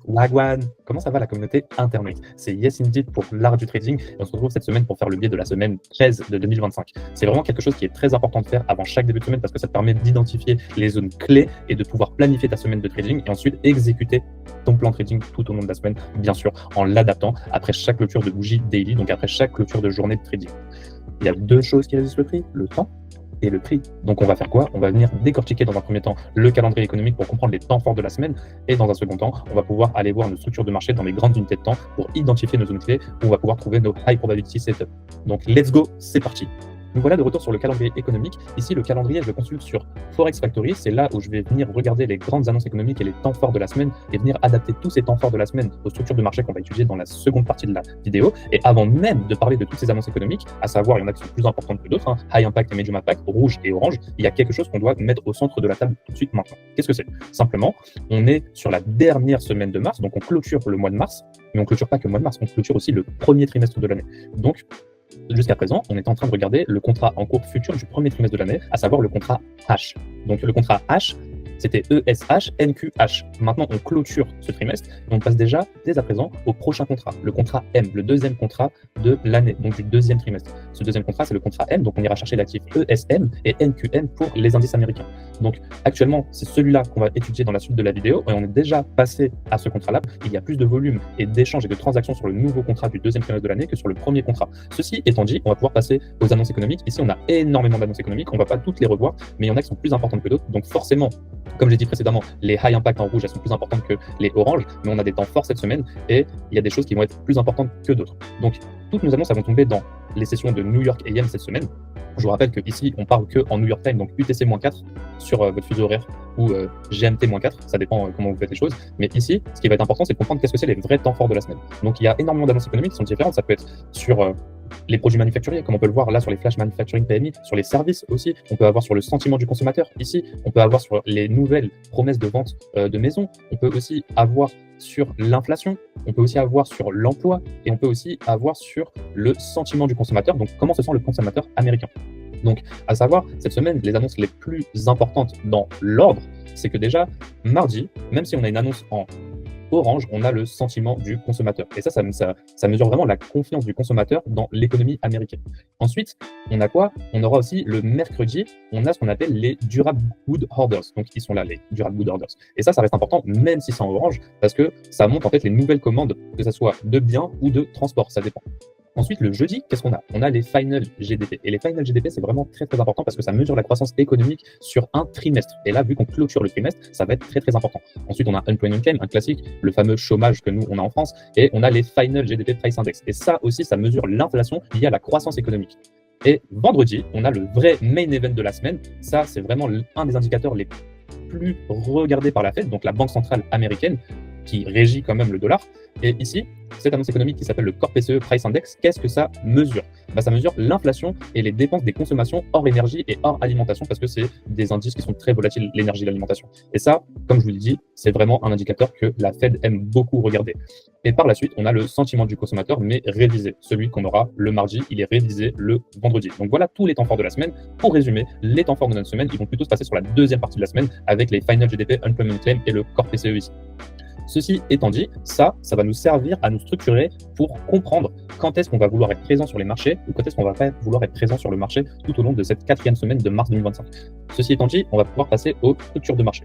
Wagwan, comment ça va la communauté Internet? C'est Yes Indeed pour l'art du trading et on se retrouve cette semaine pour faire le biais de la semaine 13 de 2025. C'est vraiment quelque chose qui est très important de faire avant chaque début de semaine parce que ça te permet d'identifier les zones clés et de pouvoir planifier ta semaine de trading et ensuite exécuter ton plan trading tout au long de la semaine, bien sûr, en l'adaptant après chaque clôture de bougie daily, donc après chaque clôture de journée de trading. Il y a deux choses qui résistent le prix, le temps et le prix. Donc on va faire quoi? On va venir décortiquer dans un premier temps le calendrier économique pour comprendre les temps forts de la semaine et dans un second temps, on va pouvoir aller voir nos structures de marché dans les grandes unités de temps pour identifier nos zones clés où on va pouvoir trouver nos high probability setup. Donc let's go, c'est parti. Nous voilà de retour sur le calendrier économique. Ici, le calendrier, je le consulte sur Forex Factory. C'est là où je vais venir regarder les grandes annonces économiques et les temps forts de la semaine et venir adapter tous ces temps forts de la semaine aux structures de marché qu'on va étudier dans la seconde partie de la vidéo. Et avant même de parler de toutes ces annonces économiques, à savoir, il y en a qui sont plus importantes que d'autres, High Impact et Medium Impact, rouge et orange, il y a quelque chose qu'on doit mettre au centre de la table tout de suite maintenant. Qu'est-ce que c'est? Simplement, on est sur la dernière semaine de mars, donc on clôture le mois de mars, mais on clôture pas que le mois de mars, on clôture aussi le premier trimestre de l'année. Donc, jusqu'à présent, on est en train de regarder le contrat en cours futur du premier trimestre de l'année, à savoir le contrat H. Donc le contrat H, c'était ESH, NQH. Maintenant, on clôture ce trimestre et on passe déjà, dès à présent, au prochain contrat, le contrat M, le deuxième contrat de l'année, donc du deuxième trimestre. Ce deuxième contrat, c'est le contrat M, donc on ira chercher l'actif ESM et NQM pour les indices américains. Donc actuellement, c'est celui-là qu'on va étudier dans la suite de la vidéo et on est déjà passé à ce contrat-là. Il y a plus de volume et d'échanges et de transactions sur le nouveau contrat du deuxième trimestre de l'année que sur le premier contrat. Ceci étant dit, on va pouvoir passer aux annonces économiques. Ici, on a énormément d'annonces économiques, on ne va pas toutes les revoir, mais il y en a qui sont plus importantes que d'autres. Donc forcément, comme j'ai dit précédemment, les high impact en rouge, elles sont plus importantes que les oranges, mais on a des temps forts cette semaine et il y a des choses qui vont être plus importantes que d'autres. Donc, toutes nos annonces vont tomber dans les sessions de New York AM cette semaine. Je vous rappelle qu'ici, on parle que en New York Time, donc UTC-4 sur votre fuseau horaire ou GMT-4, ça dépend comment vous faites les choses. Mais ici, ce qui va être important, c'est de comprendre qu'est-ce que c'est les vrais temps forts de la semaine. Donc, il y a énormément d'annonces économiques qui sont différentes. Ça peut être sur les produits manufacturiers, comme on peut le voir là sur les flash manufacturing PMI, sur les services aussi, on peut avoir sur le sentiment du consommateur ici, on peut avoir sur les nouvelles promesses de vente de maisons, on peut aussi avoir sur l'inflation, on peut aussi avoir sur l'emploi et on peut aussi avoir sur le sentiment du consommateur, donc comment se sent le consommateur américain. Donc, à savoir, cette semaine, les annonces les plus importantes dans l'ordre, c'est que déjà, mardi, même si on a une annonce en orange, on a le sentiment du consommateur. Et ça mesure vraiment la confiance du consommateur dans l'économie américaine. Ensuite, on a quoi? On aura aussi le mercredi, on a ce qu'on appelle les durable good orders. Donc, ils sont là, les durable good orders. Et ça reste important, même si c'est en orange, parce que ça montre en fait les nouvelles commandes, que ce soit de biens ou de transport, ça dépend. Ensuite, le jeudi, qu'est-ce qu'on a? On a les final GDP. Et les final GDP, c'est vraiment très, très important parce que ça mesure la croissance économique sur un trimestre. Et là, vu qu'on clôture le trimestre, ça va être très, très important. Ensuite, on a Unemployment Claim, un classique, le fameux chômage que nous, on a en France. Et on a les final GDP Price Index. Et ça aussi, ça mesure l'inflation liée à la croissance économique. Et vendredi, on a le vrai main event de la semaine. Ça, c'est vraiment un des indicateurs les plus regardés par la Fed, donc la Banque centrale américaine, qui régit quand même le dollar. Et ici, cette annonce économique qui s'appelle le Core PCE Price Index, qu'est-ce que ça mesure? Ça mesure l'inflation et les dépenses des consommations hors énergie et hors alimentation parce que c'est des indices qui sont très volatiles, l'énergie et l'alimentation. Et ça, comme je vous l'ai dit, c'est vraiment un indicateur que la Fed aime beaucoup regarder. Et par la suite, on a le sentiment du consommateur, mais révisé. Celui qu'on aura le mardi, il est révisé le vendredi. Donc voilà tous les temps forts de la semaine. Pour résumer, les temps forts de notre semaine, ils vont plutôt se passer sur la deuxième partie de la semaine avec les Final GDP, Unemployment Claim et le Core PCE ici. Ceci étant dit, ça va nous servir à nous structurer pour comprendre quand est-ce qu'on va vouloir être présent sur les marchés ou quand est-ce qu'on va pas vouloir être présent sur le marché tout au long de cette quatrième semaine de mars 2025. Ceci étant dit, on va pouvoir passer aux structures de marché.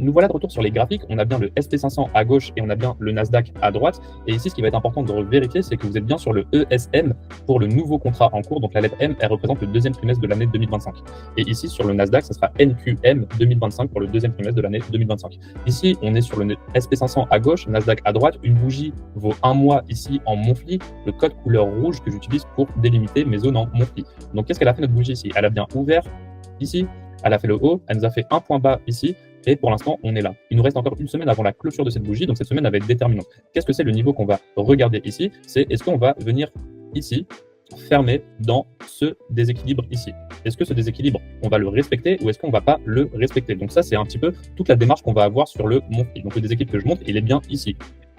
Nous voilà de retour sur les graphiques. On a bien le SP500 à gauche et on a bien le Nasdaq à droite. Et ici, ce qui va être important de vérifier, c'est que vous êtes bien sur le ESM pour le nouveau contrat en cours. Donc la lettre M, elle représente le deuxième trimestre de l'année 2025. Et ici, sur le Nasdaq, ça sera NQM 2025 pour le deuxième trimestre de l'année 2025. Ici, on est sur le SP500 à gauche, Nasdaq à droite. Une bougie vaut un mois ici en monthly, le code couleur rouge que j'utilise pour délimiter mes zones en monthly. Donc qu'est-ce qu'elle a fait notre bougie ici? Elle a bien ouvert ici, elle a fait le haut, elle nous a fait un point bas ici. Et pour l'instant, on est là. Il nous reste encore une semaine avant la clôture de cette bougie, donc cette semaine elle va être déterminante. Qu'est-ce que c'est le niveau qu'on va regarder ici? C'est est-ce qu'on va venir ici fermer dans ce déséquilibre ici? Est-ce que ce déséquilibre, on va le respecter ou est-ce qu'on va pas le respecter? Donc ça, c'est un petit peu toute la démarche qu'on va avoir sur le monthly. Donc le déséquilibre que je montre, il est bien ici.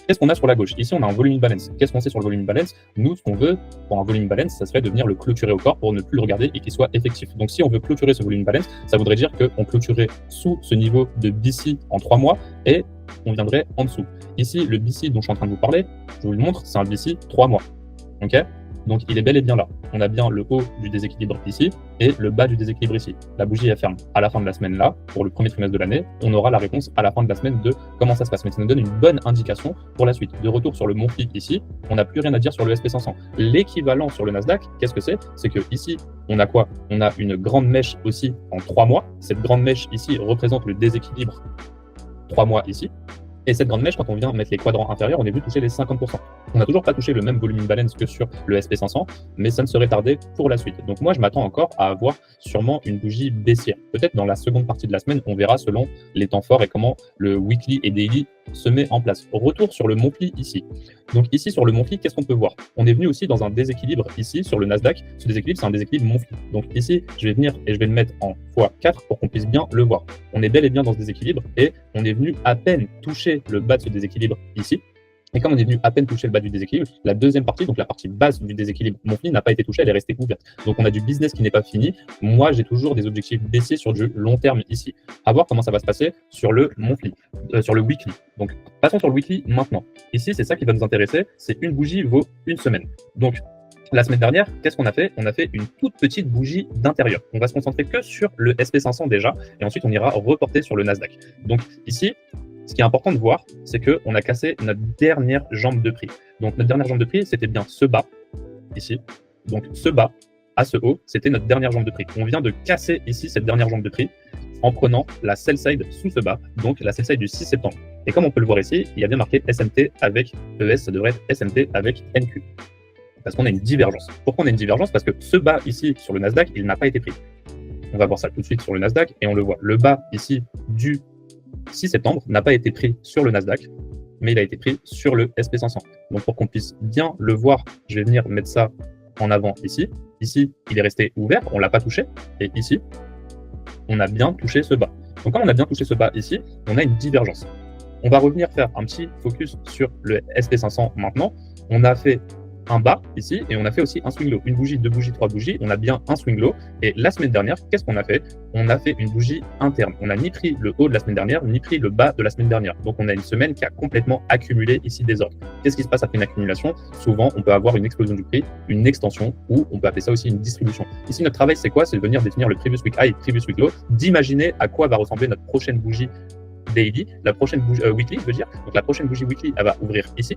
Qu'est-ce qu'on a sur la gauche? Ici, on a un volume balance. Qu'est-ce qu'on sait sur le volume balance? Nous, ce qu'on veut pour un volume balance, ça serait de venir le clôturer au corps pour ne plus le regarder et qu'il soit effectif. Donc, si on veut clôturer ce volume balance, ça voudrait dire qu'on clôturerait sous ce niveau de BC en 3 mois et on viendrait en dessous. Ici, le BC dont je suis en train de vous parler, je vous le montre, c'est un BC 3 mois. Ok, donc il est bel et bien là. On a bien le haut du déséquilibre ici et le bas du déséquilibre ici. La bougie elle ferme à la fin de la semaine là, pour le premier trimestre de l'année. On aura la réponse à la fin de la semaine de comment ça se passe. Mais ça nous donne une bonne indication pour la suite. De retour sur le monthly ici, on n'a plus rien à dire sur le SP500. L'équivalent sur le Nasdaq, qu'est-ce que c'est? C'est que ici, on a quoi? On a une grande mèche aussi en 3 mois. Cette grande mèche ici représente le déséquilibre 3 mois ici. Et cette grande mèche, quand on vient mettre les quadrants inférieurs, on est venu toucher les 50%. On n'a toujours pas touché le même volume imbalance que sur le SP500, mais ça ne serait tardé pour la suite. Donc moi, je m'attends encore à avoir sûrement une bougie baissière. Peut-être dans la seconde partie de la semaine, on verra selon les temps forts et comment le weekly et daily se met en place. Retour sur le monthly ici. Donc ici, sur le monthly, qu'est-ce qu'on peut voir? On est venu aussi dans un déséquilibre ici, sur le Nasdaq. Ce déséquilibre, c'est un déséquilibre monthly. Donc ici, je vais venir et je vais le mettre en x4 pour qu'on puisse bien le voir. On est bel et bien dans ce déséquilibre et on est venu à peine toucher le bas de ce déséquilibre ici. Et comme on est venu à peine toucher le bas du déséquilibre, la deuxième partie, donc la partie basse du déséquilibre monthly, n'a pas été touchée, elle est restée ouverte. Donc on a du business qui n'est pas fini. Moi, j'ai toujours des objectifs baissiers sur du long terme ici. À voir comment ça va se passer sur le monthly, sur le weekly. Donc passons sur le weekly maintenant. Ici, c'est ça qui va nous intéresser, c'est une bougie vaut une semaine. Donc la semaine dernière, qu'est-ce qu'on a fait? On a fait une toute petite bougie d'intérieur. On va se concentrer que sur le SP500 déjà, et ensuite on ira reporter sur le Nasdaq. Donc ici, ce qui est important de voir, c'est qu'on a cassé notre dernière jambe de prix. Donc notre dernière jambe de prix, c'était bien ce bas, ici. Donc ce bas à ce haut, c'était notre dernière jambe de prix. On vient de casser ici cette dernière jambe de prix en prenant la sell side sous ce bas, donc la sell side du 6 septembre. Et comme on peut le voir ici, il y a bien marqué SMT avec ES, ça devrait être SMT avec NQ. Parce qu'on a une divergence. Pourquoi on a une divergence? Parce que ce bas ici sur le Nasdaq, il n'a pas été pris. On va voir ça tout de suite sur le Nasdaq et on le voit. Le bas ici du 6 septembre n'a pas été pris sur le Nasdaq, mais il a été pris sur le SP500. Donc pour qu'on puisse bien le voir, je vais venir mettre ça en avant ici. Ici, il est resté ouvert, on ne l'a pas touché. Et ici, on a bien touché ce bas. Donc quand on a bien touché ce bas ici, on a une divergence. On va revenir faire un petit focus sur le SP500 maintenant. On a fait un bas ici et on a fait aussi un swing low. Une bougie, deux bougies, trois bougies, on a bien un swing low. Et la semaine dernière, qu'est-ce qu'on a fait? On a fait une bougie interne. On n'a ni pris le haut de la semaine dernière, ni pris le bas de la semaine dernière. Donc on a une semaine qui a complètement accumulé ici des ordres. Qu'est-ce qui se passe après une accumulation? Souvent, on peut avoir une explosion du prix, une extension, ou on peut appeler ça aussi une distribution. Ici, notre travail, c'est quoi? C'est de venir définir le previous week high, previous week low, d'imaginer à quoi va ressembler notre prochaine bougie daily, la prochaine bougie weekly, je veux dire. Donc la prochaine bougie weekly, elle va ouvrir ici.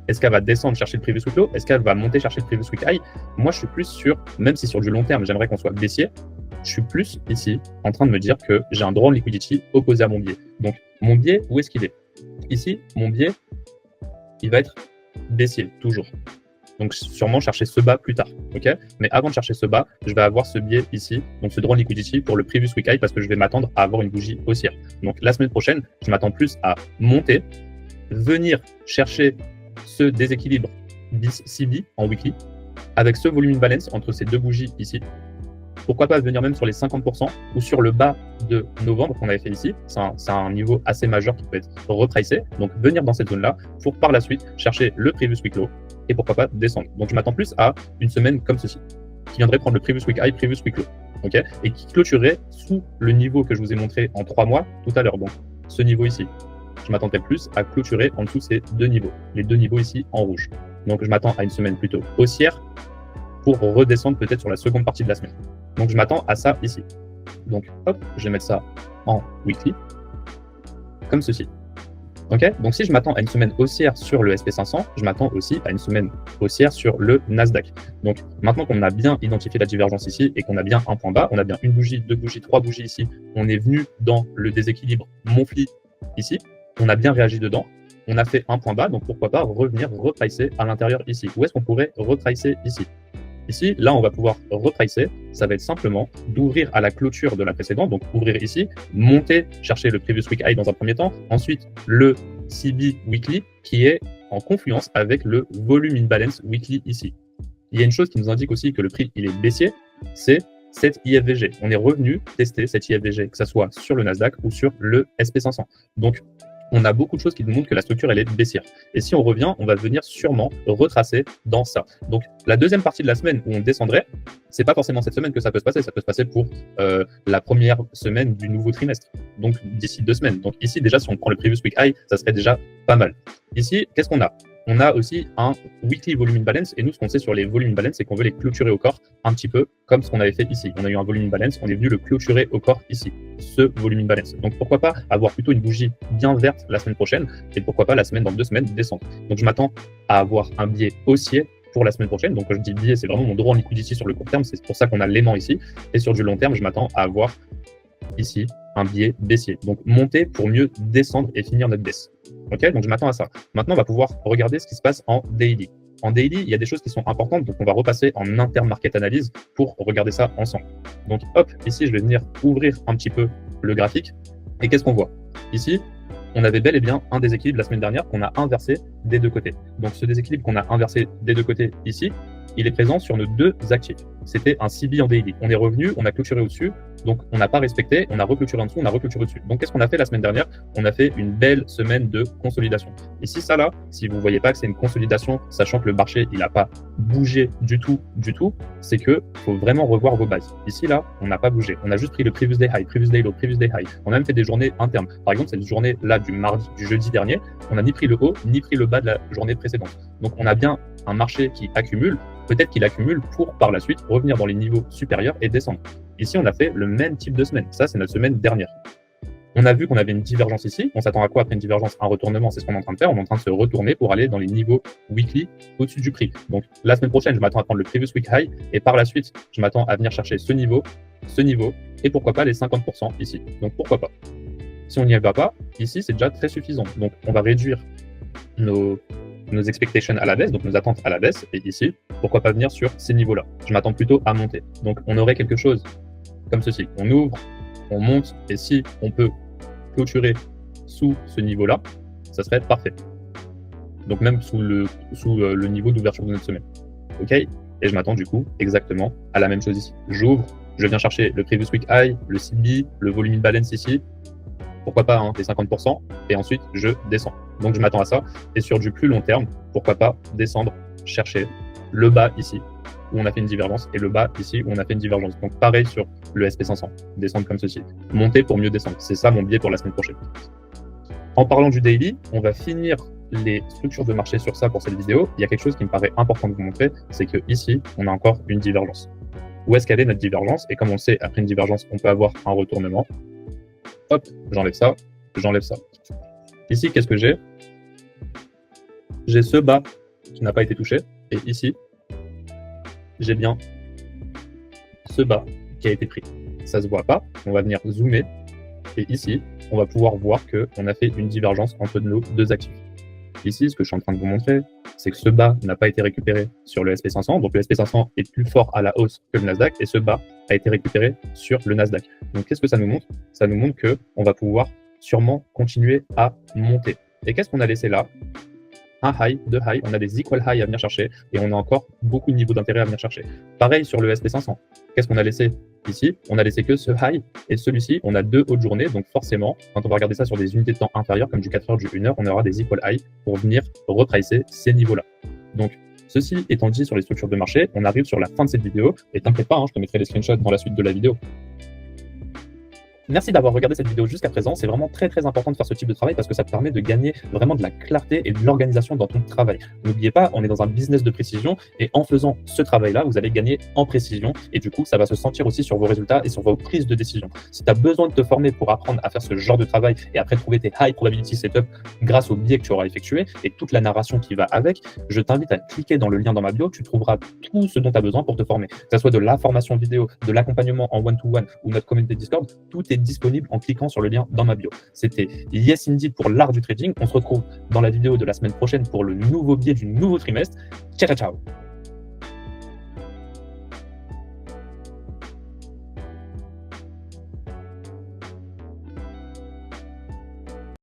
Est-ce qu'elle va descendre chercher le previous week low? Est-ce qu'elle va monter chercher le previous week high? Moi, je suis plus sur, même si sur du long terme, j'aimerais qu'on soit baissier, je suis plus ici en train de me dire que j'ai un draw on liquidity opposé à mon biais. Donc, mon biais, où est-ce qu'il est? Ici, mon biais, il va être baissier, toujours. Donc, sûrement chercher ce bas plus tard. Ok, mais avant de chercher ce bas, je vais avoir ce biais ici, donc ce draw on liquidity pour le previous week high parce que je vais m'attendre à avoir une bougie haussière. Donc, la semaine prochaine, je m'attends plus à monter, venir chercher ce déséquilibre CB en weekly avec ce volume imbalance entre ces deux bougies ici. Pourquoi pas venir même sur les 50% ou sur le bas de novembre qu'on avait fait ici. C'est un niveau assez majeur qui peut être repricé. Donc venir dans cette zone-là pour par la suite chercher le previous week low et pourquoi pas descendre. Donc je m'attends plus à une semaine comme ceci qui viendrait prendre le previous week high, previous week low. Okay, et qui clôturerait sous le niveau que je vous ai montré en 3 mois tout à l'heure. Donc ce niveau ici. Je m'attendrais plus à clôturer en dessous ces deux niveaux, les deux niveaux ici en rouge. Donc je m'attends à une semaine plutôt haussière pour redescendre peut-être sur la seconde partie de la semaine. Donc je m'attends à ça ici. Donc hop, je vais mettre ça en weekly, comme ceci. Ok, donc si je m'attends à une semaine haussière sur le SP500, je m'attends aussi à une semaine haussière sur le Nasdaq. Donc maintenant qu'on a bien identifié la divergence ici et qu'on a bien un point bas, on a bien une bougie, deux bougies, trois bougies ici, on est venu dans le déséquilibre monthly ici. On a bien réagi dedans, on a fait un point bas, donc pourquoi pas revenir repricer à l'intérieur ici. Où est-ce qu'on pourrait repricer ici? Ici, là, on va pouvoir repricer, ça va être simplement d'ouvrir à la clôture de la précédente, donc ouvrir ici, monter, chercher le previous week high dans un premier temps, ensuite le CB weekly qui est en confluence avec le volume imbalance weekly ici. Il y a une chose qui nous indique aussi que le prix il est baissier, c'est cette IFVG. On est revenu tester cette IFVG, que ce soit sur le Nasdaq ou sur le SP500. Donc, on a beaucoup de choses qui nous montrent que la structure, elle est baissière. Et si on revient, on va venir sûrement retracer dans ça. Donc, la deuxième partie de la semaine où on descendrait, c'est pas forcément cette semaine que ça peut se passer. Ça peut se passer pour la première semaine du nouveau trimestre. donc d'ici 2 semaines. Donc ici, déjà, si on prend le previous week high, ça serait déjà pas mal. Ici, qu'est-ce qu'on a? On a aussi un weekly volume imbalance, et nous, ce qu'on sait sur les volume imbalance, c'est qu'on veut les clôturer au corps un petit peu comme ce qu'on avait fait ici. On a eu un volume imbalance, on est venu le clôturer au corps ici, ce volume imbalance. Donc pourquoi pas avoir plutôt une bougie bien verte la semaine prochaine, et pourquoi pas la semaine dans 2 semaines descendre. Donc je m'attends à avoir un biais haussier pour la semaine prochaine. Donc quand je dis biais, c'est vraiment mon droit en liquidity sur le court terme, c'est pour ça qu'on a l'aimant ici. Et sur du long terme, je m'attends à avoir ici un biais baissier. Donc monter pour mieux descendre et finir notre baisse. Ok, donc je m'attends à ça. Maintenant, on va pouvoir regarder ce qui se passe en daily. En daily, il y a des choses qui sont importantes, donc on va repasser en inter-market analyse pour regarder ça ensemble. Donc hop, ici, je vais venir ouvrir un petit peu le graphique. Et qu'est-ce qu'on voit? Ici, on avait bel et bien un déséquilibre la semaine dernière qu'on a inversé des deux côtés. Donc ce déséquilibre qu'on a inversé des deux côtés ici, il est présent sur nos deux actifs. C'était un CB en daily. On est revenu, on a clôturé au-dessus, donc on n'a pas respecté, on a reclôturé en dessous, on a reclôturé au-dessus. Donc qu'est-ce qu'on a fait la semaine dernière? On a fait une belle semaine de consolidation. Ici, ça là, si vous ne voyez pas que c'est une consolidation, sachant que le marché, il n'a pas bougé du tout, c'est que faut vraiment revoir vos bases. Ici, là, on n'a pas bougé. On a juste pris le previous day high, previous day low, previous day high. On a même fait des journées internes. Par exemple, cette journée là du jeudi dernier, on n'a ni pris le haut, ni pris le bas de la journée précédente. Donc on a bien un marché qui accumule. Peut-être qu'il accumule pour par la suite revenir dans les niveaux supérieurs et descendre. Ici, on a fait le même type de semaine. Ça, c'est notre semaine dernière. On a vu qu'on avait une divergence ici. On s'attend à quoi après une divergence? Un retournement, c'est ce qu'on est en train de faire. On est en train de se retourner pour aller dans les niveaux weekly au-dessus du prix. Donc, la semaine prochaine, je m'attends à prendre le previous week high et par la suite, je m'attends à venir chercher ce niveau et pourquoi pas les 50% ici. Donc, pourquoi pas? Si on n'y va pas, ici, c'est déjà très suffisant. Donc, on va réduire nos expectations à la baisse, donc nos attentes à la baisse, et ici, pourquoi pas venir sur ces niveaux-là? Je m'attends plutôt à monter. Donc, on aurait quelque chose comme ceci. On ouvre, on monte, et si on peut clôturer sous ce niveau-là, ça serait parfait. Donc, même sous le niveau d'ouverture de notre semaine. OK? Et je m'attends du coup exactement à la même chose ici. J'ouvre, je viens chercher le previous week high, le CB, le volume imbalance ici, pourquoi pas les 50%, et ensuite je descends. Donc je m'attends à ça, et sur du plus long terme, pourquoi pas descendre, chercher le bas ici, où on a fait une divergence, et le bas ici, où on a fait une divergence. Donc pareil sur le SP500, descendre comme ceci, monter pour mieux descendre. C'est ça mon biais pour la semaine prochaine. En parlant du daily, on va finir les structures de marché sur ça pour cette vidéo. Il y a quelque chose qui me paraît important de vous montrer, c'est que ici, on a encore une divergence. Où est-ce qu'elle est notre divergence? Et comme on le sait, après une divergence, on peut avoir un retournement. Hop, j'enlève ça, j'enlève ça. Ici, qu'est-ce que j'ai? J'ai ce bas qui n'a pas été touché. Et ici, j'ai bien ce bas qui a été pris. Ça ne se voit pas. On va venir zoomer. Et ici, on va pouvoir voir qu'on a fait une divergence entre nos deux actifs. Ici, ce que je suis en train de vous montrer, c'est que ce bas n'a pas été récupéré sur le SP500. Donc, le SP500 est plus fort à la hausse que le Nasdaq. Et ce bas a été récupéré sur le Nasdaq. Donc, qu'est-ce que ça nous montre? Ça nous montre qu'on va pouvoir sûrement continuer à monter. Et qu'est-ce qu'on a laissé là? Un high, deux highs, on a des equal highs à venir chercher et on a encore beaucoup de niveaux d'intérêt à venir chercher. Pareil sur le SP500. Qu'est-ce qu'on a laissé ici? On a laissé que ce high et celui-ci, on a deux hautes journées. Donc forcément, quand on va regarder ça sur des unités de temps inférieures comme du 4 heures, du 1 heure, on aura des equal highs pour venir repricer ces niveaux-là. Donc, ceci étant dit sur les structures de marché, on arrive sur la fin de cette vidéo. Et t'inquiète pas, je te mettrai les screenshots dans la suite de la vidéo. Merci d'avoir regardé cette vidéo jusqu'à présent. C'est vraiment très très important de faire ce type de travail parce que ça te permet de gagner vraiment de la clarté et de l'organisation dans ton travail. N'oubliez pas, on est dans un business de précision et en faisant ce travail-là, vous allez gagner en précision et du coup, ça va se sentir aussi sur vos résultats et sur vos prises de décision. Si tu as besoin de te former pour apprendre à faire ce genre de travail et après trouver tes high probability setup grâce au biais que tu auras effectué et toute la narration qui va avec, je t'invite à cliquer dans le lien dans ma bio. Tu trouveras tout ce dont tu as besoin pour te former. Que ce soit de la formation vidéo, de l'accompagnement en one-to-one ou notre communauté Discord, tout est disponible en cliquant sur le lien dans ma bio. C'était Yes Indeed pour l'art du trading. On se retrouve dans la vidéo de la semaine prochaine pour le nouveau biais du nouveau trimestre. Ciao, ciao!